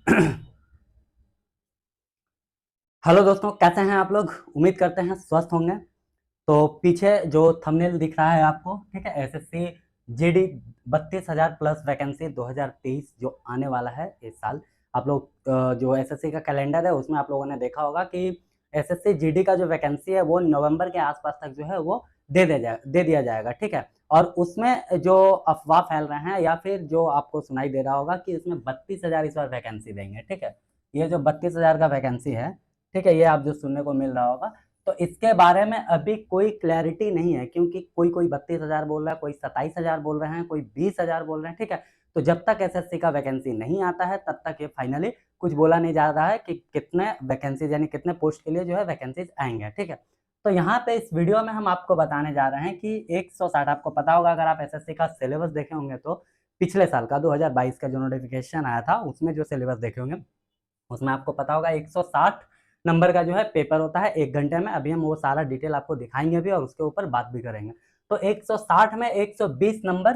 Hello दोस्तों, कैसे हैं आप लोग? उम्मीद करते हैं स्वस्थ होंगे। तो पीछे जो थंबनेल दिख रहा है आपको, ठीक है, एसएससी जीडी 32,000 प्लस वैकेंसी 2023 जो आने वाला है इस साल। आप लोग जो एसएससी का कैलेंडर है उसमें आप लोगों ने देखा होगा कि एसएससी जीडी का जो वैकेंसी है वो नवंबर के आसपास तक जो है वो दे दिया जाएगा, ठीक है। और उसमें जो अफवाह फैल रहे हैं या फिर जो आपको सुनाई दे रहा होगा कि इसमें 32,000 इस बार वैकेंसी देंगे, ठीक है। ये जो 32,000 का वैकेंसी है, ठीक है, ये आप जो सुनने को मिल रहा होगा, तो इसके बारे में अभी कोई क्लैरिटी नहीं है, क्योंकि कोई कोई 32,000 बोल रहा है, कोई 27,000 बोल रहे हैं, कोई 20,000 बोल रहे हैं, ठीक है। तो जब तक एसएससी का वैकेंसी नहीं आता है तब तक ये फाइनली कुछ बोला नहीं जा रहा है कि कितने वैकेंसीज यानी कितने पोस्ट के लिए जो है वैकेंसीज आएंगे, ठीक है। तो यहाँ पे इस वीडियो में हम आपको बताने जा रहे हैं कि 160, आपको पता होगा अगर आप एसएससी का सिलेबस देखे होंगे तो पिछले साल का 2022 का जो नोटिफिकेशन आया था उसमें जो सिलेबस देखे होंगे उसमें आपको पता होगा 160 नंबर का जो है पेपर होता है 1 घंटे में। अभी हम वो सारा डिटेल आपको दिखाएंगे भी और उसके ऊपर बात भी करेंगे। तो 160 में 120 नंबर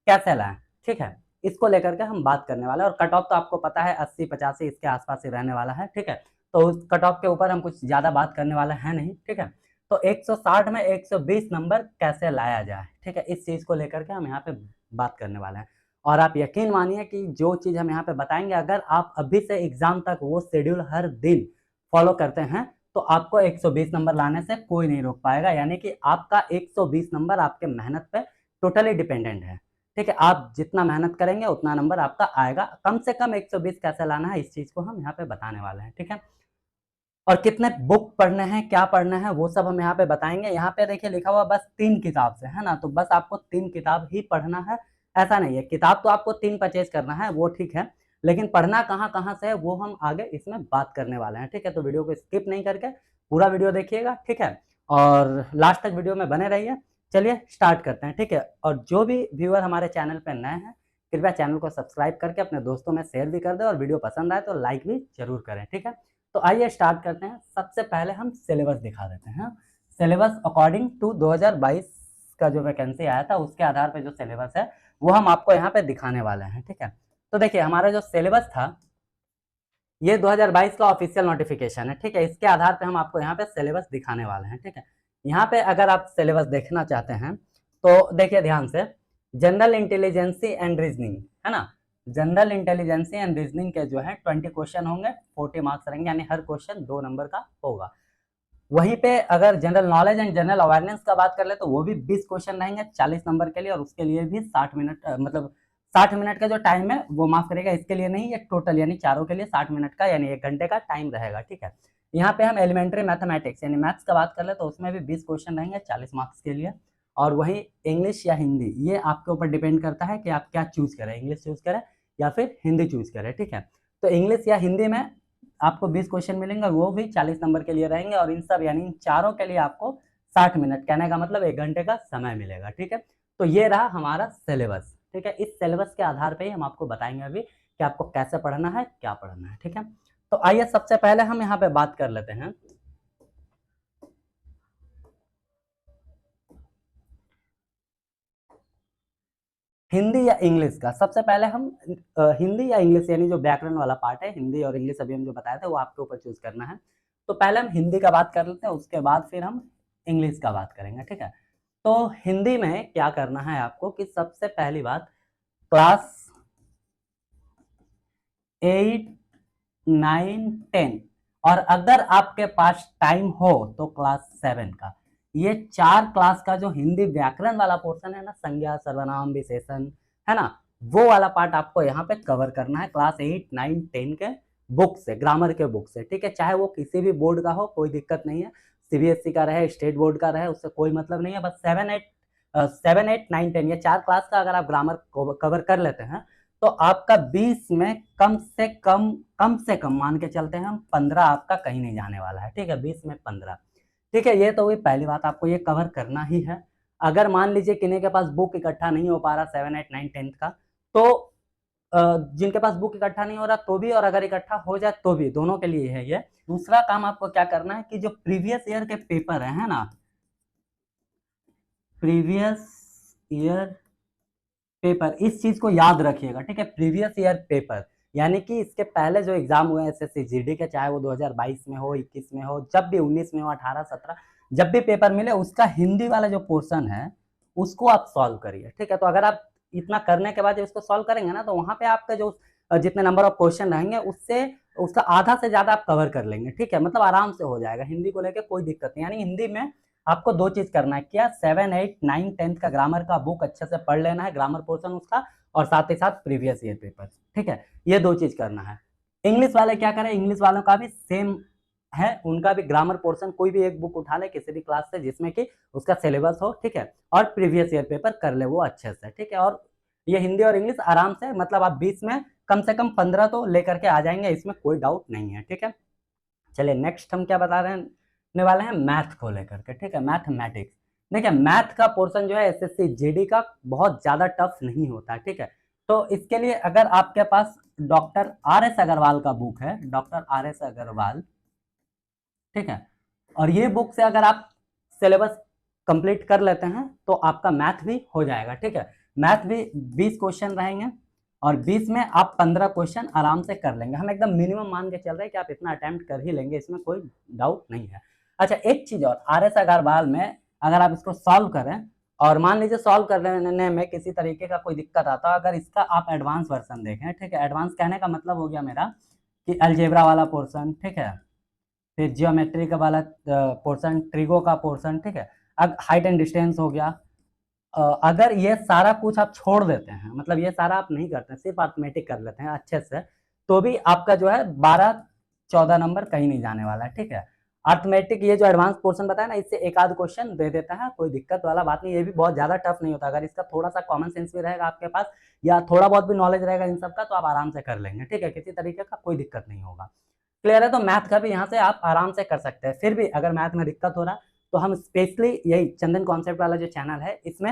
कैसे लाएं, ठीक है, इसको लेकर के हम बात करने वाले हैं। और कट ऑफ तो आपको पता है 80-85 इसके आसपास ही रहने वाला है, ठीक है। तो उस कट ऑफ के ऊपर हम कुछ ज्यादा बात करने वाले हैं नहीं, ठीक है। तो 160 में 120 नंबर कैसे लाया जाए, ठीक है, इस चीज को लेकर के हम यहाँ पे बात करने वाले हैं। और आप यकीन मानिए कि जो चीज हम यहाँ पे बताएंगे, अगर आप अभी से एग्जाम तक वो शेड्यूल हर दिन फॉलो करते हैं तो आपको 120 नंबर लाने से कोई नहीं रोक पाएगा। यानी कि आपका 120 नंबर आपके मेहनत पे टोटली डिपेंडेंट है, ठीक है। आप जितना मेहनत करेंगे उतना नंबर आपका आएगा। कम से कम 120 कैसे लाना है इस चीज को हम यहाँ पे बताने वाले हैं, ठीक है। और कितने बुक पढ़ने हैं, क्या पढ़ना है, वो सब हम यहाँ पे बताएंगे। यहाँ पे देखिए लिखा हुआ बस 3 किताब से, है ना। तो बस आपको 3 किताब ही पढ़ना है, ऐसा नहीं है। किताब तो आपको 3 परचेज करना है, वो ठीक है, लेकिन पढ़ना कहाँ कहाँ से है वो हम आगे इसमें बात करने वाले हैं, ठीक है। तो वीडियो को स्किप नहीं करके पूरा वीडियो देखिएगा, ठीक है, और लास्ट तक वीडियो में बने रहिए। चलिए स्टार्ट करते हैं, ठीक है। और जो भी व्यूअर हमारे चैनल पर नए हैं, कृपया चैनल को सब्सक्राइब करके अपने दोस्तों में शेयर भी कर दें और वीडियो पसंद आए तो लाइक भी जरूर करें, ठीक है। तो आइए स्टार्ट करते हैं। सबसे पहले हम सिलेबस दिखा देते हैं। सिलेबस अकॉर्डिंग टू 2022 का जो वैकेंसी आया था उसके आधार पे जो सिलेबस है वो हम आपको यहाँ पे दिखाने वाले हैं, ठीक है। तो देखिए हमारा जो सिलेबस था ये 2022 का ऑफिशियल नोटिफिकेशन है, ठीक है। इसके आधार पे हम आपको यहाँ पे सिलेबस दिखाने वाले हैं, ठीक है। यहाँ पे अगर आप सिलेबस देखना चाहते हैं तो देखिए ध्यान से, जनरल इंटेलिजेंसी एंड रीजनिंग, है ना। जनरल इंटेलिजेंसी एंड रीजनिंग के जो है 20 क्वेश्चन होंगे, 40 मार्क्स रहेंगे, यानी हर क्वेश्चन 2 नंबर का होगा। वहीं पे अगर general knowledge and general awareness का बात कर ले तो वो भी 20 क्वेश्चन रहेंगे 40 नंबर के लिए, और उसके लिए भी 60 मिनट मतलब 60 मिनट का जो टाइम है वो माफ करेगा, इसके लिए नहीं, ये टोटल यानी चारों के लिए 60 मिनट का यानी 1 घंटे का टाइम रहेगा, ठीक है। यहाँ पे हम एलिमेंट्री मैथमेटिक्स यानी मैथ्स का बात कर ले तो उसमें भी 20 क्वेश्चन रहेंगे 40 मार्क्स के लिए। और वही इंग्लिश या हिंदी, ये आपके ऊपर डिपेंड करता है कि आप क्या चूज करें, इंग्लिश चूज करें या फिर हिंदी चूज करें, ठीक है। तो इंग्लिश या हिंदी में आपको 20 क्वेश्चन मिलेंगे, वो भी 40 नंबर के लिए रहेंगे, और इन सब यानी इन चारों के लिए आपको 60 मिनट, कहने का मतलब 1 घंटे का समय मिलेगा, ठीक है। तो ये रहा हमारा सिलेबस, ठीक है। इस सिलेबस के आधार पर ही हम आपको बताएंगे अभी कि आपको कैसे पढ़ना है, क्या पढ़ना है, ठीक है। तो आइए सबसे पहले हम यहाँ पे बात कर लेते हैं हिंदी या इंग्लिश का। सबसे पहले हम हिंदी या इंग्लिश यानी जो व्याकरण वाला पार्ट है, हिंदी और इंग्लिश अभी हम जो बताए थे वो आपके ऊपर चूज करना है। तो पहले हम हिंदी का बात कर लेते हैं, उसके बाद फिर हम इंग्लिश का बात करेंगे, ठीक है। तो हिंदी में क्या करना है आपको कि सबसे पहली बात क्लास 8, 9, 10, और अगर आपके पास टाइम हो तो क्लास 7 का, ये 4 क्लास का जो हिंदी व्याकरण वाला पोर्शन है ना, संज्ञा सर्वनाम विशेषण, है ना, वो वाला पार्ट आपको यहाँ पे कवर करना है क्लास 8, 9, 10 के बुक से, ग्रामर के बुक से, ठीक है। चाहे वो किसी भी बोर्ड का हो, कोई दिक्कत नहीं है, सीबीएसई का रहे, स्टेट बोर्ड का रहे, उससे कोई मतलब नहीं है। बस 7, 8, 9, 10 ये 4 क्लास का अगर आप ग्रामर कवर कर लेते हैं तो आपका 20 में कम से कम मान के चलते हैं हम 15 आपका कहीं नहीं जाने वाला है, ठीक है। 20 में 15, ठीक है। ये तो हुई पहली बात, आपको ये कवर करना ही है। अगर मान लीजिए किन्हीं के पास बुक इकट्ठा नहीं हो पा रहा 7, 8, 9, 10 का, तो जिनके पास बुक इकट्ठा नहीं हो रहा तो भी, और अगर इकट्ठा हो जाए तो भी, दोनों के लिए है ये। दूसरा काम आपको क्या करना है कि जो प्रीवियस ईयर के पेपर है ना, प्रीवियस ईयर पेपर, इस चीज को याद रखिएगा, ठीक है। प्रीवियस ईयर पेपर यानी कि इसके पहले जो एग्जाम हुए एसएससी जीडी के, चाहे वो 2022 में हो, 21 में हो, जब भी 19 में हो, 18, 17, जब भी पेपर मिले उसका हिंदी वाला जो पोर्शन है उसको आप सॉल्व करिए, ठीक है। तो अगर आप इतना करने के बाद उसको सॉल्व करेंगे ना, तो वहां पे आपका जो जितने नंबर ऑफ क्वेश्चन रहेंगे उससे उसका आधा से ज्यादा आप कवर कर लेंगे, ठीक है। मतलब आराम से हो जाएगा, हिंदी को लेकर कोई दिक्कत नहीं। यानी हिंदी में आपको दो चीज करना है, क्या 7, 8, 9, 10 का ग्रामर का बुक अच्छे से पढ़ लेना है, ग्रामर पोर्शन उसका, और साथ ही साथ प्रीवियस ईयर पेपर, ठीक है। ये दो चीज करना है। इंग्लिश वाले क्या करें, इंग्लिश वालों का भी सेम है, उनका भी ग्रामर पोर्शन कोई भी एक बुक उठा ले किसी भी क्लास से जिसमें कि उसका सिलेबस हो, ठीक है, और प्रीवियस ईयर पेपर कर ले वो अच्छे से, ठीक है। और ये हिंदी और इंग्लिश आराम से, मतलब आप 20 में कम से कम 15 तो लेकर के आ जाएंगे, इसमें कोई डाउट नहीं है, ठीक है। चलिए नेक्स्ट हम क्या बता रहने वाले हैं, मैथ को लेकर के, ठीक है, मैथमेटिक्स। देखिए मैथ का पोर्शन जो है एसएससी जीडी का बहुत ज्यादा टफ नहीं होता, ठीक है। तो इसके लिए अगर आपके पास डॉक्टर आर एस अग्रवाल का बुक है, डॉक्टर आर एस अग्रवाल, ठीक है, और ये बुक से अगर आप सिलेबस कंप्लीट कर लेते हैं तो आपका मैथ भी हो जाएगा, ठीक है। मैथ भी 20 क्वेश्चन रहेंगे और 20 में आप 15 क्वेश्चन आराम से कर लेंगे। हम एकदम मिनिमम मान के चल रहे हैं कि आप इतना अटेम्प्ट कर ही लेंगे, इसमें कोई डाउट नहीं है। अच्छा एक चीज और, आर एस अग्रवाल में अगर आप इसको सॉल्व करें और मान लीजिए सॉल्व करने में किसी तरीके का कोई दिक्कत आता है, अगर इसका आप एडवांस वर्जन देखें, ठीक है, एडवांस कहने का मतलब हो गया मेरा कि अलजेब्रा वाला पोर्शन, ठीक है, फिर जियोमेट्री का वाला पोर्शन, ट्रिगो का पोर्शन, ठीक है, अब हाइट एंड डिस्टेंस हो गया। अगर ये सारा कुछ आप छोड़ देते हैं, मतलब ये सारा आप नहीं करते हैं, सिर्फ अर्थमेटिक कर लेते हैं अच्छे से, तो भी आपका जो है 12-14 नंबर कहीं नहीं जाने वाला है, ठीक है। अर्थमेटिक ये जो एडवांस पोर्शन बताया ना, इससे एक आध क्वेश्चन दे देता है, कोई दिक्कत वाला बात नहीं, ये भी बहुत ज्यादा टफ नहीं होता। अगर इसका थोड़ा सा कॉमन सेंस भी रहेगा आपके पास या थोड़ा बहुत भी नॉलेज रहेगा इन सब का, तो आप आराम से कर लेंगे, ठीक है, किसी तरीके का कोई दिक्कत नहीं होगा। क्लियर है, तो मैथ का भी यहाँ से आप आराम से कर सकते हैं। फिर भी अगर मैथ में दिक्कत हो रहा है तो हम स्पेशली यही चंदन कॉन्सेप्ट वाला जो चैनल है इसमें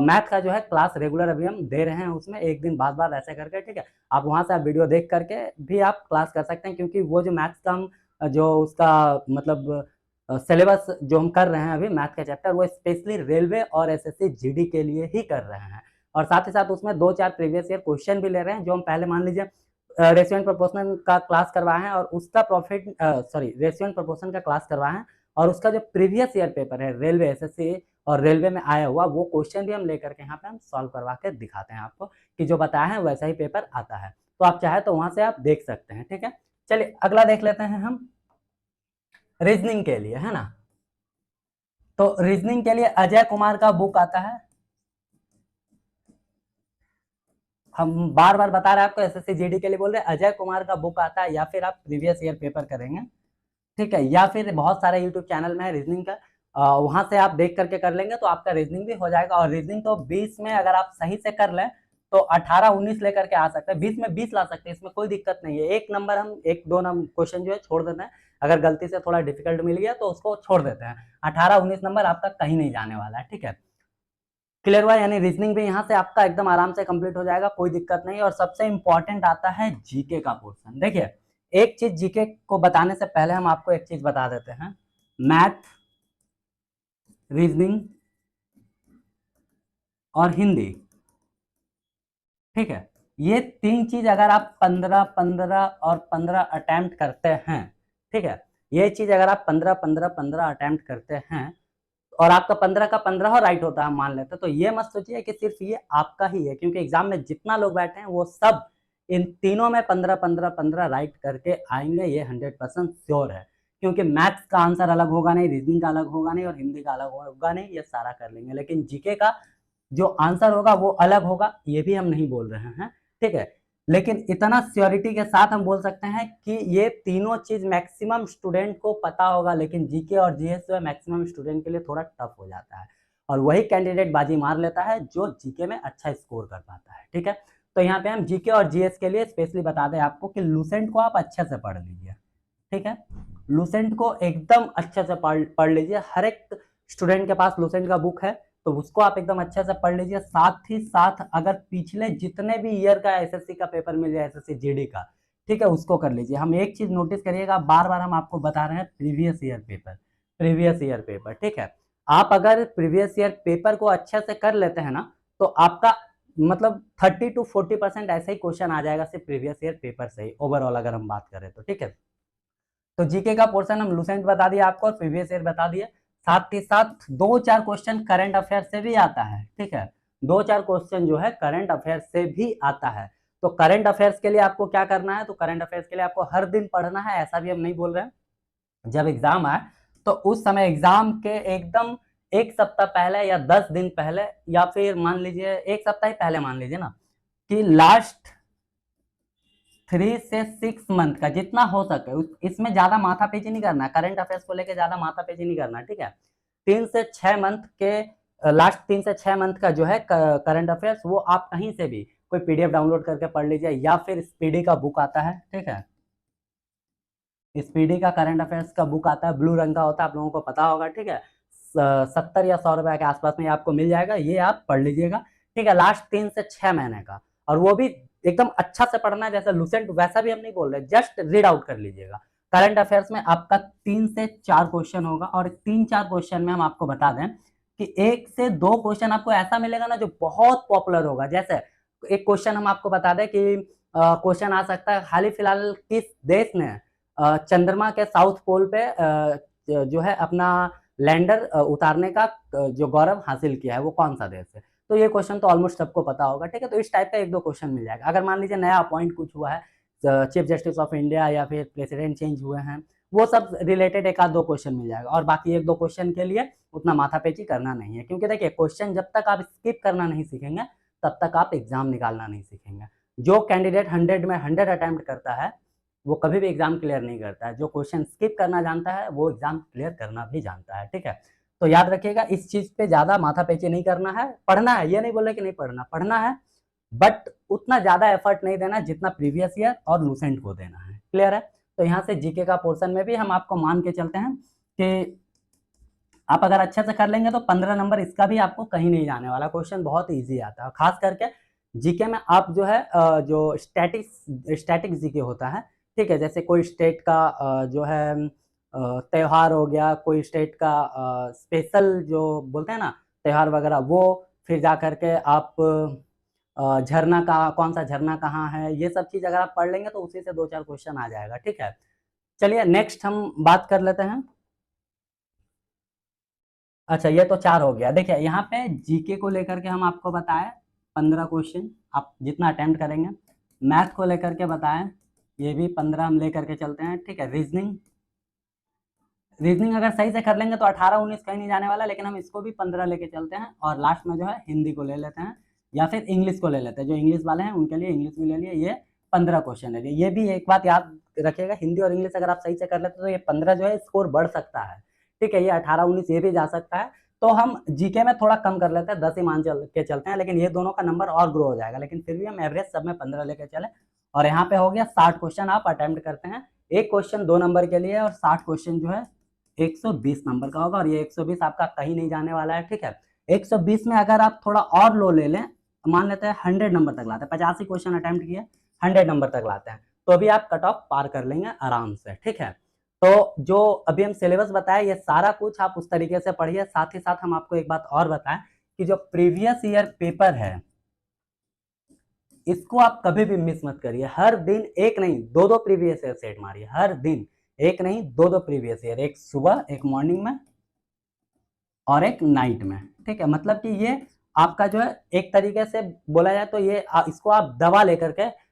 मैथ का जो है क्लास रेगुलर अभी हम दे रहे हैं, उसमें एक दिन बाद ऐसे करके, ठीक है, आप वहां से आप वीडियो देख करके भी आप क्लास कर सकते हैं, क्योंकि वो जो मैथ्स का हम जो उसका मतलब सिलेबस जो हम कर रहे हैं अभी मैथ का चैप्टर, वो स्पेशली रेलवे और एसएससी जीडी के लिए ही कर रहे हैं। और साथ ही साथ उसमें 2-4 प्रीवियस ईयर क्वेश्चन भी ले रहे हैं, जो हम पहले मान लीजिए रेशियो एंड प्रोपोर्शनल का क्लास करवाए हैं और उसका रेशियो एंड प्रोपोर्शन का क्लास करवाए हैं, और उसका जो प्रीवियस ईयर पेपर है रेलवे एसएससी और रेलवे में आया हुआ वो क्वेश्चन भी हम लेकर के यहाँ पे हम सॉल्व करवा के दिखाते हैं आपको कि जो बताया है वैसा ही पेपर आता है। तो आप चाहे तो वहां से आप देख सकते हैं, ठीक है। चलिए अगला देख लेते हैं हम रीजनिंग के लिए, है ना। तो रीजनिंग के लिए अजय कुमार का बुक आता है, हम बार बार बता रहे हैं आपको, एसएससी जीडी के लिए बोल रहे हैं, अजय कुमार का बुक आता है, या फिर आप प्रीवियस ईयर पेपर करेंगे, ठीक है, या फिर बहुत सारे यूट्यूब चैनल में है रीजनिंग का, वहां से आप देख करके कर लेंगे तो आपका रीजनिंग भी हो जाएगा। और रीजनिंग तो 20 में अगर आप सही से कर लें तो 18-19 लेकर के आ सकते हैं, 20 में 20 ला सकते हैं, इसमें कोई दिक्कत नहीं है। एक नंबर हम 1-2 नंबर क्वेश्चन जो है छोड़ देते हैं, अगर गलती से थोड़ा डिफिकल्ट मिल गया तो उसको छोड़ देते हैं, 18-19 नंबर आपका कहीं नहीं जाने वाला है, ठीक है। क्लियर हुआ, यानी रीजनिंग भी यहाँ से आपका एकदम आराम से कंप्लीट हो जाएगा, कोई दिक्कत नहीं। और सबसे इंपॉर्टेंट आता है जीके का पोर्शन। देखिए एक चीज जीके को बताने से पहले हम आपको एक चीज बता देते हैं, मैथ, रीजनिंग और हिंदी, ठीक है, ये तीन चीज अगर आप 15-15 और 15 अटेम्प्ट करते हैं, ठीक है, ये चीज अगर आप 15-15-15 अटेम्प्ट करते हैं और आपका 15 का 15 राइट होता है मान लेते हैं, तो ये मत सोचिए कि सिर्फ ये आपका ही है, क्योंकि एग्जाम में जितना लोग बैठे हैं वो सब इन तीनों में 15-15-15 राइट करके आएंगे, ये 100% श्योर है। क्योंकि मैथ्स का आंसर अलग होगा नहीं, रीजनिंग का अलग होगा नहीं और हिंदी का अलग होगा नहीं, ये सारा कर लेंगे। लेकिन जीके का जो आंसर होगा वो अलग होगा, ये भी हम नहीं बोल रहे हैं, ठीक है। लेकिन इतना श्योरिटी के साथ हम बोल सकते हैं कि ये तीनों चीज मैक्सिमम स्टूडेंट को पता होगा, लेकिन जीके और जीएस जो है मैक्सिमम स्टूडेंट के लिए थोड़ा टफ हो जाता है, और वही कैंडिडेट बाजी मार लेता है जो जीके में अच्छा स्कोर कर पाता है, ठीक है। तो यहाँ पे हम जीके और जीएस के लिए स्पेशली बता दें आपको कि लूसेंट को आप अच्छे से पढ़ लीजिए, ठीक है, लूसेंट को एकदम अच्छे से पढ़ लीजिए। हर एक स्टूडेंट के पास लूसेंट का बुक है, तो उसको आप एकदम अच्छे से पढ़ लीजिए। साथ ही साथ अगर पिछले जितने भी ईयर का एसएससी का पेपर मिल जाए, एसएससी जीडी का, ठीक है, उसको कर लीजिए। हम एक चीज नोटिस करिएगा, बार बार हम आपको बता रहे हैं previous year paper, previous year paper, ठीक है। आप अगर प्रीवियस ईयर पेपर को अच्छे से कर लेते हैं ना, तो आपका मतलब 30 to 40% ऐसे ही क्वेश्चन आ जाएगा सिर्फ प्रीवियस ईयर पेपर से ही, ओवरऑल अगर हम बात करें तो। ठीक है, तो जीके का पोर्शन हम लुसेंट बता दिया आपको और प्रीवियस ईयर बता दिए, साथ ही साथ 2-4 क्वेश्चन करंट अफेयर से भी आता है। ठीक है, 2-4 क्वेश्चन जो है करंट अफेयर से भी आता है। तो करंट अफेयर्स के लिए आपको क्या करना है, तो करंट अफेयर्स के लिए आपको हर दिन पढ़ना है, ऐसा भी हम नहीं बोल रहे हैं। जब एग्जाम आए तो उस समय एग्जाम के एकदम एक सप्ताह पहले या 10 दिन पहले, या फिर मान लीजिए एक सप्ताह ही पहले मान लीजिए ना, कि लास्ट 3 से 6 मंथ का जितना हो सके, इसमें ज्यादा माथापेची नहीं करना, करंट अफेयर्स को लेके ज्यादा माथापेची नहीं करना। ठीक है, 3 से 6 मंथ के लास्ट 3 से 6 मंथ का जो है करंट अफेयर्स, वो आप कहीं से भी कोई पीडीएफ डाउनलोड करके पढ़ लीजिए, या फिर स्पीडी का बुक आता है। ठीक है, स्पीडी का करंट अफेयर्स का बुक आता है, ब्लू रंग का होता है, आप लोगों को पता होगा। ठीक है, 70 या 100 रुपए के आसपास में आपको मिल जाएगा, ये आप पढ़ लीजिएगा। ठीक है, लास्ट 3 से 6 महीने का, और वो भी एकदम अच्छा से पढ़ना है, जैसे लुसेंट वैसा भी हम नहीं बोल रहे, जस्ट रीड आउट कर लीजिएगा। करंट अफेयर्स में आपका 3 से 4 क्वेश्चन होगा, और 3-4 क्वेश्चन में हम आपको बता दें कि 1 से 2 क्वेश्चन आपको ऐसा मिलेगा ना जो बहुत पॉपुलर होगा। जैसे एक क्वेश्चन हम आपको बता दें कि क्वेश्चन आ सकता है, हाल ही फिलहाल किस देश ने चंद्रमा के साउथ पोल पे जो है अपना लैंडर उतारने का जो गौरव हासिल किया है, वो कौन सा देश है। तो ये क्वेश्चन तो ऑलमोस्ट सबको पता होगा। ठीक है, तो इस टाइप का 1-2 क्वेश्चन मिल जाएगा। अगर मान लीजिए नया अपॉइंट कुछ हुआ है, चीफ जस्टिस ऑफ इंडिया या फिर प्रेसिडेंट चेंज हुए हैं, वो सब रिलेटेड 1-2 क्वेश्चन मिल जाएगा। और बाकी 1-2 क्वेश्चन के लिए उतना माथापेची करना नहीं है, क्योंकि देखिए क्वेश्चन जब तक आप स्किप करना नहीं सीखेंगे तब तक आप एग्जाम निकालना नहीं सीखेंगे। जो कैंडिडेट 100 में 100 अटेम्प्ट करता है वो कभी भी एग्जाम क्लियर नहीं करता है। जो क्वेश्चन स्किप करना जानता है वो एग्जाम क्लियर करना भी जानता है। ठीक है, तो याद रखिएगा, इस चीज पे ज्यादा माथापेची नहीं करना है। पढ़ना है, ये नहीं बोल रहे कि नहीं पढ़ना, पढ़ना है, बट उतना ज्यादा एफर्ट नहीं देना जितना प्रीवियस ईयर और लुसेंट को देना है। क्लियर है, तो यहाँ से जीके का पोर्शन में भी हम आपको मान के चलते हैं कि आप अगर अच्छे से कर लेंगे तो 15 नंबर इसका भी आपको कहीं नहीं जाने वाला। क्वेश्चन बहुत ईजी आता है, खास करके जीके में आप जो है जो स्टैटिक जीके होता है। ठीक है, जैसे कोई स्टेट का जो है त्यौहार हो गया, कोई स्टेट का स्पेशल जो बोलते हैं ना त्यौहार वगैरह, वो फिर जा करके आप झरना का, कौन सा झरना कहाँ है, ये सब चीज अगर आप पढ़ लेंगे तो उसी से 2-4 क्वेश्चन आ जाएगा। ठीक है, चलिए नेक्स्ट हम बात कर लेते हैं। अच्छा, ये तो 4 हो गया। देखिए यहाँ पे जीके को लेकर के हम आपको बताएं 15 क्वेश्चन आप जितना अटेम्प्ट करेंगे। मैथ को लेकर के बताएं, ये भी 15 हम लेकर के चलते हैं। ठीक है, रीजनिंग अगर सही से कर लेंगे तो 18-19 कहीं नहीं जाने वाला, लेकिन हम इसको भी 15 लेके चलते हैं। और लास्ट में जो है हिंदी को ले लेते हैं, या फिर इंग्लिश को ले लेते हैं। जो इंग्लिश वाले हैं उनके लिए इंग्लिश में ले लिए, ये 15 क्वेश्चन है। ये भी एक बात याद रखिएगा, हिंदी और इंग्लिश अगर आप सही से कर लेते तो ये 15 जो है स्कोर बढ़ सकता है। ठीक है, ये 18-19 ये भी जा सकता है। तो हम जीके में थोड़ा कम कर लेते हैं, 10 ही मान के चलते हैं, लेकिन ये दोनों का नंबर और ग्रो हो जाएगा। लेकिन फिर भी हम एवरेज सब में 15 लेके चले। और यहाँ पे हो गया 60 क्वेश्चन आप अटेम्प्ट करते हैं। एक क्वेश्चन 2 नंबर के लिए, और 60 क्वेश्चन जो है 120 नंबर का होगा, और ये 120 आपका कहीं नहीं जाने वाला है। ठीक है, 120 में अगर आप थोड़ा और लो ले लें, मान लेते हैं 100 नंबर तक लाते हैं, 85 क्वेश्चन अटेम्प्ट किए, 100 नंबर तक लाते हैं, तो अभी आप कट ऑफ पार कर लेंगे आराम से। ठीक है, तो जो अभी हम सिलेबस बताए ये सारा कुछ आप उस तरीके से पढ़िए। साथ ही साथ हम आपको एक बात और बताएं कि जो प्रीवियस ईयर पेपर है इसको आप कभी भी मिस मत करिए। हर दिन एक नहीं 2-2 प्रीवियस ईयर सेट मारिए, हर दिन एक नहीं 2-2 प्रीवियस ईयर, एक सुबह, एक मॉर्निंग में और एक नाइट में। ठीक है, मतलब कि ये आपका जो है एक तरीके से बोला जाए तो ये इसको आप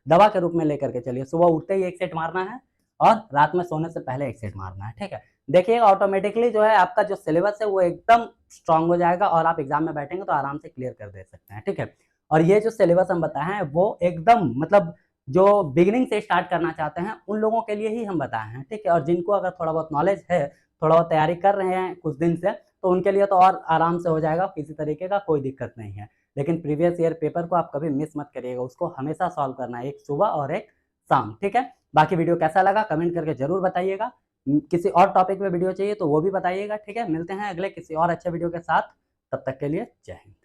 दवा के रूप में लेकर के चलिए। सुबह उठते ही एक सेट मारना है और रात में सोने से पहले एक सेट मारना है। ठीक है, देखिएगा ऑटोमेटिकली जो है आपका जो सिलेबस है वो एकदम स्ट्रांग हो जाएगा, और आप एग्जाम में बैठेंगे तो आराम से क्लियर कर दे सकते हैं। ठीक है, और ये जो सिलेबस हम बताए हैं वो एकदम मतलब जो बिगिनिंग से स्टार्ट करना चाहते हैं उन लोगों के लिए ही हम बताए हैं। ठीक है, और जिनको अगर थोड़ा बहुत नॉलेज है, थोड़ा बहुत तैयारी कर रहे हैं कुछ दिन से, तो उनके लिए तो और आराम से हो जाएगा, किसी तरीके का कोई दिक्कत नहीं है। लेकिन प्रीवियस ईयर पेपर को आप कभी मिस मत करिएगा, उसको हमेशा सॉल्व करना है, एक सुबह और एक शाम। ठीक है, बाकी वीडियो कैसा लगा कमेंट करके जरूर बताइएगा। किसी और टॉपिक में वीडियो चाहिए तो वो भी बताइएगा। ठीक है, मिलते हैं अगले किसी और अच्छे वीडियो के साथ, तब तक के लिए जय हिंद।